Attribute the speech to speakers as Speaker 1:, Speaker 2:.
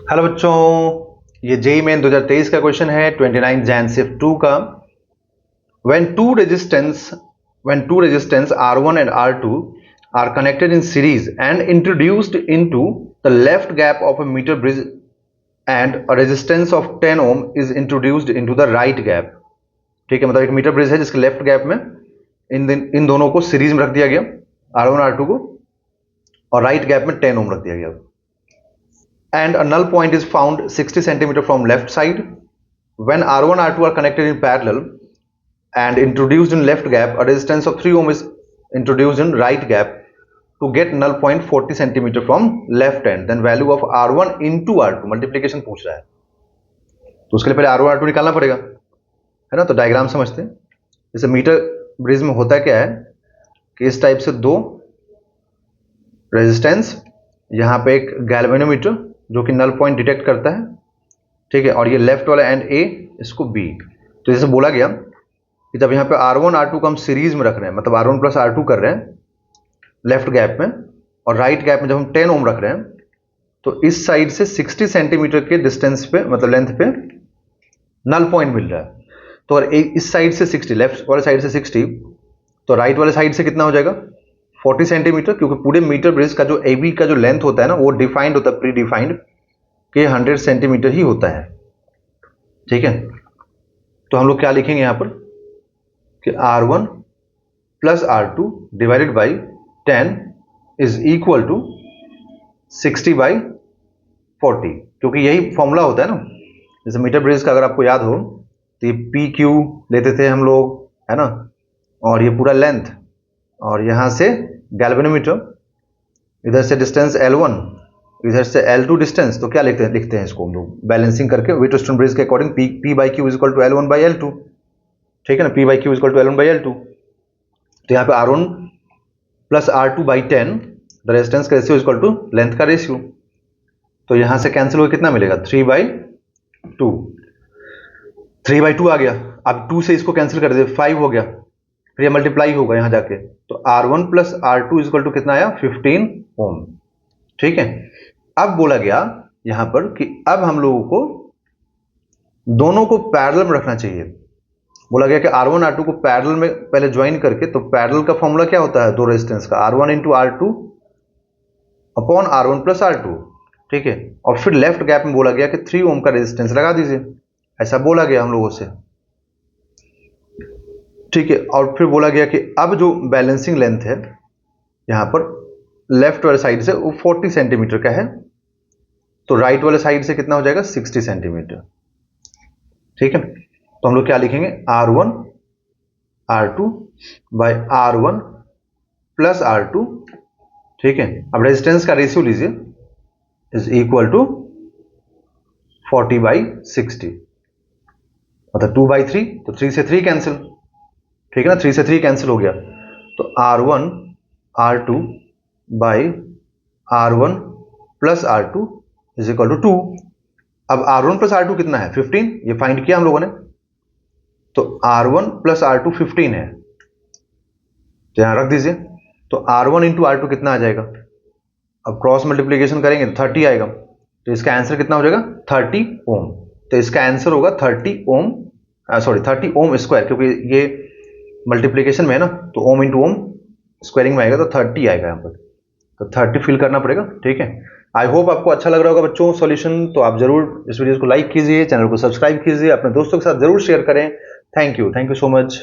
Speaker 1: Hello बच्चों, ये JEE main 2023 का क्वेश्चन है 29 जैन सिर्फ 2 का। when two resistance when two resistance R1 and R2 are connected in series and introduced into the left gap of a meter bridge and a resistance of 10 ohm is introduced into the right gap। ठीक है, मतलब एक metre bridge है जिसके left gap में इन दोनों को series में रख दिया गया, R1 R2 को, और राइट गैप में 10 ओम रख दिया गया। And a null point is found 60 cm from left side when R1 R2 are connected in parallel and introduced in left gap. A resistance of 3 ohm is introduced in right gap to get null point 40 cm from left end. Then value of R1 into R2 multiplication पूछ रहा है, तो उसके लिए पहले R1 R2 निकालना पड़ेगा, है ना। तो डायग्राम समझते हैं। जैसे मीटर ब्रिज में होता क्या है कि इस टाइप से दो रेजिस्टेंस, यहाँ पे एक गैल्वेनोमीटर जो कि नल पॉइंट डिटेक्ट करता है, ठीक है, और ये लेफ्ट वाला एंड ए, इसको बी। तो जैसे बोला गया कि जब यहाँ पे R1 R2 को हम सीरीज में रख रहे हैं, मतलब R1 प्लस R2 कर रहे हैं लेफ्ट गैप में, और राइट गैप में जब हम 10 ओम रख रहे हैं, तो इस साइड से 60 सेंटीमीटर के डिस्टेंस पे, मतलब लेंथ पे नल पॉइंट मिल रहा है। तो अगर इस साइड से 60, लेफ्ट वाले साइड से 60, तो राइट वाले साइड से कितना हो जाएगा 40 सेंटीमीटर, क्योंकि पूरे मीटर ब्रिज का जो ए बी का जो लेंथ होता है ना, वो डिफाइंड होता है, प्री डिफाइंड, कि 100 सेंटीमीटर ही होता है। ठीक है, तो हम लोग क्या लिखेंगे यहाँ पर कि R1 plus R2 divided by 10 is equal to 60 by 40, क्योंकि यही फॉर्मूला होता है ना। जैसे मीटर ब्रिज का अगर आपको याद हो तो ये पी क्यू लेते थे हम लोग, है ना, और ये पूरा लेंथ, और यहाँ से गैल्वेनोमीटर, इधर से डिस्टेंस L1, इधर से L2 डिस्टेंस, तो क्या लिखते हैं इसको हम लोग बैलेंसिंग करके व्हीटस्टोन ब्रिज के according P by Q is equal to L1 by L2। ठीक है ना, P by Q is equal to L1 by L2। तो यहाँ पे R1 plus R2 by 10, the resistance का ratio is equal to length का ratio. तो यहाँ से कैंसिल हो कितना मिलेगा 3/2, 3/2 आ गया। अब 2 से इसको कैंसिल कर दे, 5 हो गया, फिर ये मल्टीप्लाई होगा यहाँ जाके, तो R1 plus R2 is equal to कितना आया 15 ओम। ठीक है, अब बोला गया यहां पर कि अब हम लोगों को दोनों को पैरेलल में रखना चाहिए। बोला गया कि R1 R2 को पैरेलल में पहले ज्वाइन करके, तो पैरेलल का फॉर्मूला क्या होता है दो रेजिस्टेंस का, R1 into R2 upon R1 plus R2। ठीक है, और फिर लेफ्ट गैप में बोला गया कि 3 ओम का रेजिस्टेंस लगा दीजिए, ऐसा बोला गया हम लोगों से। ठीक है, और फिर बोला गया कि अब जो बैलेंसिंग लेंथ है यहां पर लेफ्ट वाले साइड से वो 40 सेंटीमीटर का है, तो राइट वाले साइड से कितना हो जाएगा 60 सेंटीमीटर। ठीक है, तो हम लोग क्या लिखेंगे R1 R2 by R1 plus R2। ठीक है, अब रेजिस्टेंस का रेशियो लीजिए, इज इक्वल टू 40/60, मतलब 2/3, तो 3 से 3 कैंसिल। ठीक है ना, 3 से 3 कैंसिल हो गया, तो R1 R2 by R1 plus R2 is equal to 2। अब R1 प्लस R2 कितना है 15, ये फाइंड किया हम लोगों ने, तो R1 प्लस R2 15 है, तो यहां रख दीजिए। तो R1 इंटू R2 कितना आ जाएगा, अब क्रॉस मल्टीप्लीकेशन करेंगे 30 आएगा, तो इसका आंसर कितना हो जाएगा 30 ओम। तो इसका आंसर होगा 30 ओम, सॉरी 30 ओम स्क्वायर, क्योंकि ये मल्टीप्लीकेशन में है ना, तो ओम इंटू ओम स्क्वायरिंग में आएगा, तो 30 आएगा यहाँ पर, तो 30 फिल करना पड़ेगा। ठीक है, आई होप आपको अच्छा लग रहा होगा बच्चों सॉल्यूशन। तो आप जरूर इस वीडियो को लाइक कीजिए, चैनल को सब्सक्राइब कीजिए, अपने दोस्तों के साथ जरूर शेयर करें। Thank you so much.